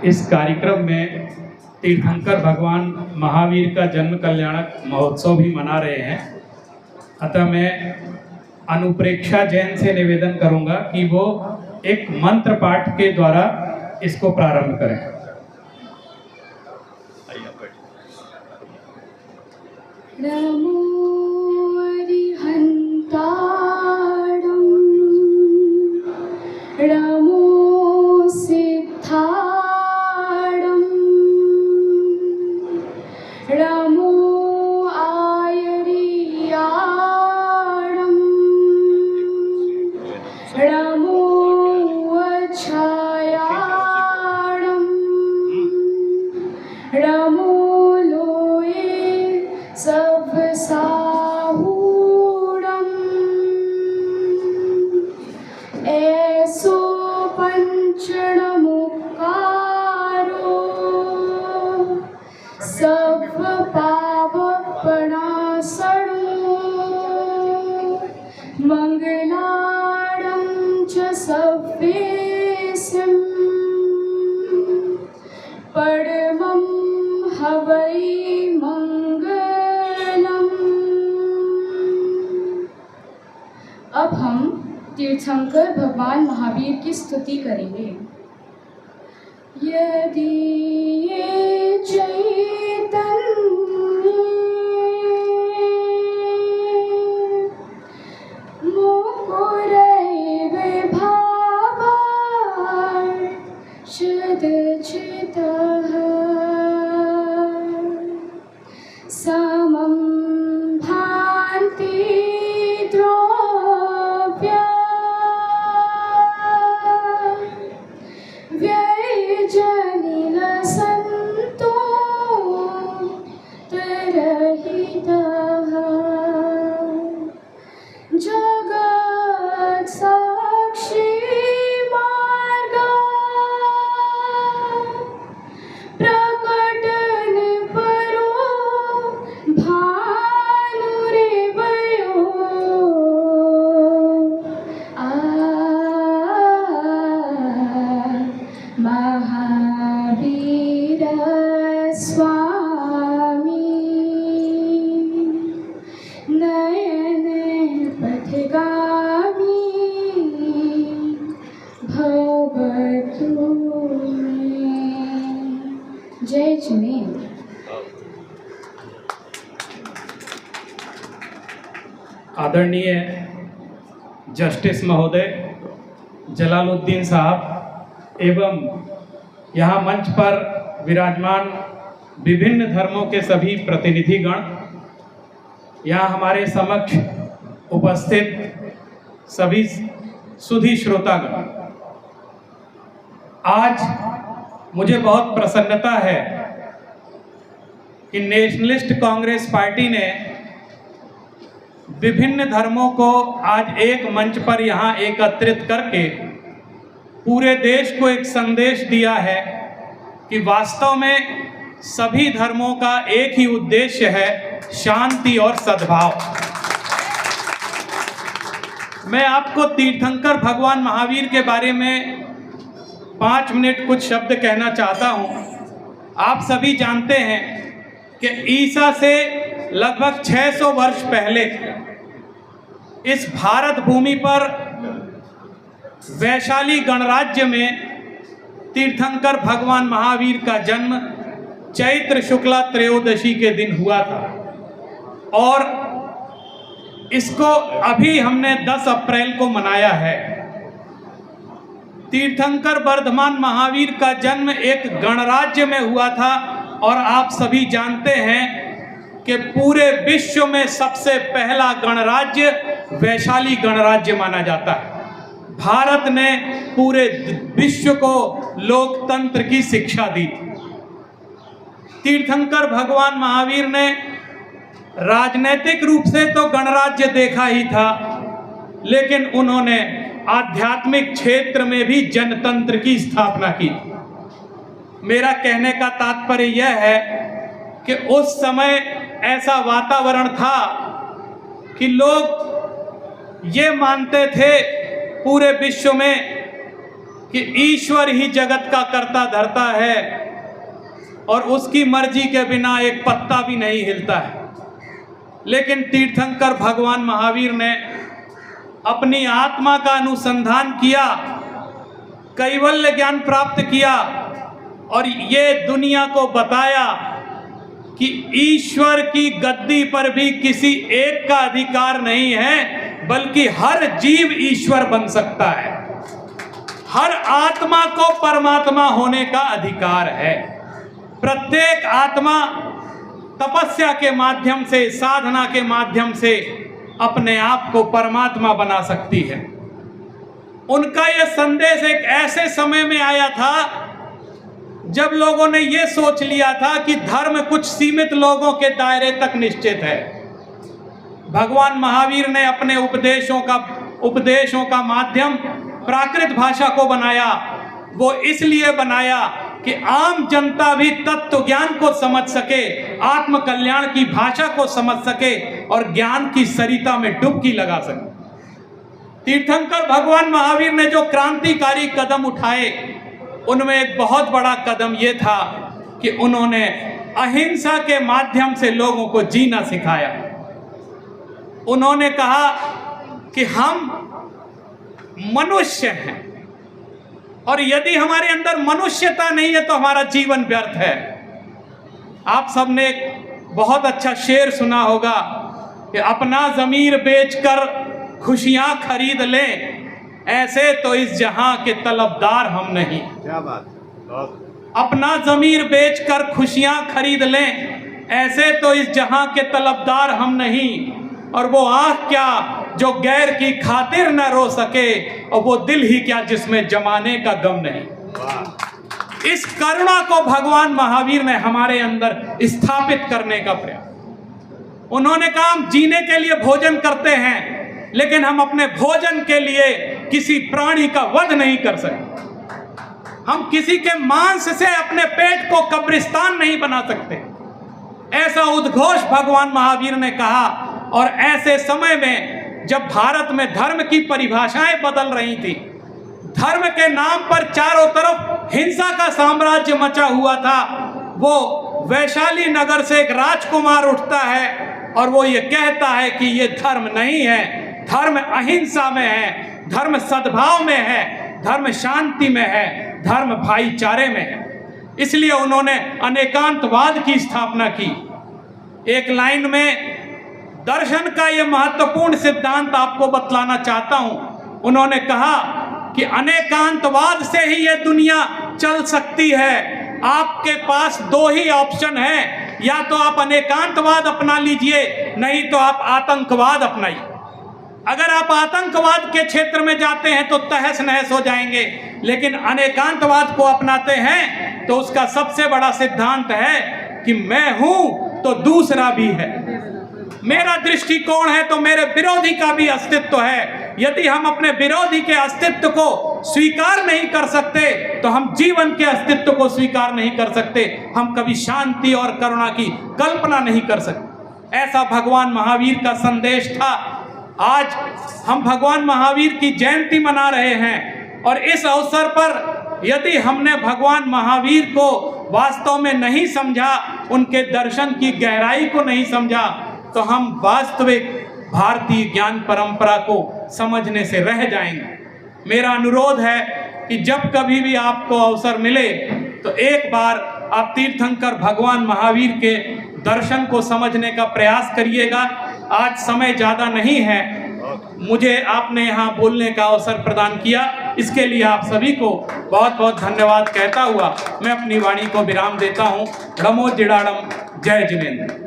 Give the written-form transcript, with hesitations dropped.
इस कार्यक्रम में तीर्थंकर भगवान महावीर का जन्म कल्याणक महोत्सव भी मना रहे हैं। अतः मैं अनुप्रेक्षा जैन से निवेदन करूंगा कि वो एक मंत्र पाठ के द्वारा इसको प्रारंभ करें। नमो अरिहन्ताणं नमो सिद्धाणं नमो आयर्याणं नमो वच्छायाणं नमो सवसाहूणम् ऐसो पंचणमुकारो सर्वपापप्रणाशनो मंगलार्णं च सर्वेशं परमं हवै अब हम तीर्थंकर भगवान महावीर की स्तुति करेंगे। यदि ये चैतन्य मुकुरैव भावार्षदचितः समं भान्ति व्ययजनिलसन्तो तरहितः जगत्साक्षी मार्गा प्रकटन परो भानुरेवयो महावीर स्वामी नयन पथगामी भवतु में। जय जिनेन्द्र। आदरणीय जस्टिस महोदय जलालुद्दीन साहब एवं यहाँ मंच पर विराजमान विभिन्न धर्मों के सभी प्रतिनिधिगण, यहाँ हमारे समक्ष उपस्थित सभी सुधी श्रोतागण, आज मुझे बहुत प्रसन्नता है कि नेशनलिस्ट कांग्रेस पार्टी ने विभिन्न धर्मों को आज एक मंच पर यहाँ एकत्रित करके पूरे देश को एक संदेश दिया है कि वास्तव में सभी धर्मों का एक ही उद्देश्य है, शांति और सद्भाव। मैं आपको तीर्थंकर भगवान महावीर के बारे में 5 मिनट कुछ शब्द कहना चाहता हूँ। आप सभी जानते हैं कि ईसा से लगभग 600 वर्ष पहले इस भारत भूमि पर वैशाली गणराज्य में तीर्थंकर भगवान महावीर का जन्म चैत्र शुक्ला त्रयोदशी के दिन हुआ था और इसको अभी हमने 10 अप्रैल को मनाया है। तीर्थंकर वर्धमान महावीर का जन्म एक गणराज्य में हुआ था और आप सभी जानते हैं कि पूरे विश्व में सबसे पहला गणराज्य वैशाली गणराज्य माना जाता है। भारत ने पूरे विश्व को लोकतंत्र की शिक्षा दी। तीर्थंकर भगवान महावीर ने राजनीतिक रूप से तो गणराज्य देखा ही था, लेकिन उन्होंने आध्यात्मिक क्षेत्र में भी जनतंत्र की स्थापना की। मेरा कहने का तात्पर्य यह है कि उस समय ऐसा वातावरण था कि लोग ये मानते थे पूरे विश्व में कि ईश्वर ही जगत का कर्ता धर्ता है और उसकी मर्जी के बिना एक पत्ता भी नहीं हिलता है। लेकिन तीर्थंकर भगवान महावीर ने अपनी आत्मा का अनुसंधान किया, कैवल्य ज्ञान प्राप्त किया और ये दुनिया को बताया कि ईश्वर की गद्दी पर भी किसी एक का अधिकार नहीं है, बल्कि हर जीव ईश्वर बन सकता है। हर आत्मा को परमात्मा होने का अधिकार है। प्रत्येक आत्मा तपस्या के माध्यम से, साधना के माध्यम से अपने आप को परमात्मा बना सकती है। उनका यह संदेश एक ऐसे समय में आया था जब लोगों ने यह सोच लिया था कि धर्म कुछ सीमित लोगों के दायरे तक निश्चित है। भगवान महावीर ने अपने उपदेशों का माध्यम प्राकृत भाषा को बनाया। वो इसलिए बनाया कि आम जनता भी तत्व ज्ञान को समझ सके, आत्म कल्याण की भाषा को समझ सके और ज्ञान की सरिता में डुबकी लगा सके। तीर्थंकर भगवान महावीर ने जो क्रांतिकारी कदम उठाए, उनमें एक बहुत बड़ा कदम यह था कि उन्होंने अहिंसा के माध्यम से लोगों को जीना सिखाया। उन्होंने कहा कि हम मनुष्य हैं और यदि हमारे अंदर मनुष्यता नहीं है तो हमारा जीवन व्यर्थ है। आप सबने एक बहुत अच्छा शेर सुना होगा कि अपना ज़मीर बेचकर खुशियां खरीद लें, ऐसे तो इस जहां के तलबदार हम नहीं। क्या बात। अपना ज़मीर बेचकर खुशियां खरीद लें, ऐसे तो इस जहां के तलबदार हम नहीं। और वो आँख क्या जो गैर की खातिर न रो सके, और वो दिल ही क्या जिसमें जमाने का गम नहीं। इस करुणा को भगवान महावीर ने हमारे अंदर स्थापित करने का प्रयास। उन्होंने कहा हम जीने के लिए भोजन करते हैं, लेकिन हम अपने भोजन के लिए किसी प्राणी का वध नहीं कर सकते। हम किसी के मांस से अपने पेट को कब्रिस्तान नहीं बना सकते। ऐसा उद्घोष भगवान महावीर ने कहा। और ऐसे समय में जब भारत में धर्म की परिभाषाएं बदल रही थी, धर्म के नाम पर चारों तरफ हिंसा का साम्राज्य मचा हुआ था, वो वैशाली नगर से एक राजकुमार उठता है और वो ये कहता है कि ये धर्म नहीं है, धर्म अहिंसा में है, धर्म सद्भाव में है, धर्म शांति में है, धर्म भाईचारे में है। इसलिए उन्होंने अनेकांतवाद की स्थापना की। एक लाइन में दर्शन का ये महत्वपूर्ण सिद्धांत आपको बतलाना चाहता हूं। उन्होंने कहा कि अनेकांतवाद से ही ये दुनिया चल सकती है। आपके पास दो ही ऑप्शन है, या तो आप अनेकांतवाद अपना लीजिए, नहीं तो आप आतंकवाद अपनाइए। अगर आप आतंकवाद के क्षेत्र में जाते हैं तो तहस नहस हो जाएंगे, लेकिन अनेकांतवाद को अपनाते हैं तो उसका सबसे बड़ा सिद्धांत है कि मैं हूं तो दूसरा भी है, मेरा दृष्टिकोण है तो मेरे विरोधी का भी अस्तित्व है। यदि हम अपने विरोधी के अस्तित्व को स्वीकार नहीं कर सकते तो हम जीवन के अस्तित्व को स्वीकार नहीं कर सकते, हम कभी शांति और करुणा की कल्पना नहीं कर सकते। ऐसा भगवान महावीर का संदेश था। आज हम भगवान महावीर की जयंती मना रहे हैं और इस अवसर पर यदि हमने भगवान महावीर को वास्तव में नहीं समझा, उनके दर्शन की गहराई को नहीं समझा, तो हम वास्तविक भारतीय ज्ञान परंपरा को समझने से रह जाएंगे। मेरा अनुरोध है कि जब कभी भी आपको अवसर मिले तो एक बार आप तीर्थंकर भगवान महावीर के दर्शन को समझने का प्रयास करिएगा। आज समय ज़्यादा नहीं है, मुझे आपने यहाँ बोलने का अवसर प्रदान किया, इसके लिए आप सभी को बहुत बहुत धन्यवाद कहता हुआ मैं अपनी वाणी को विराम देता हूँ। नमो जिडाड़म। जय जिनेन्द्र।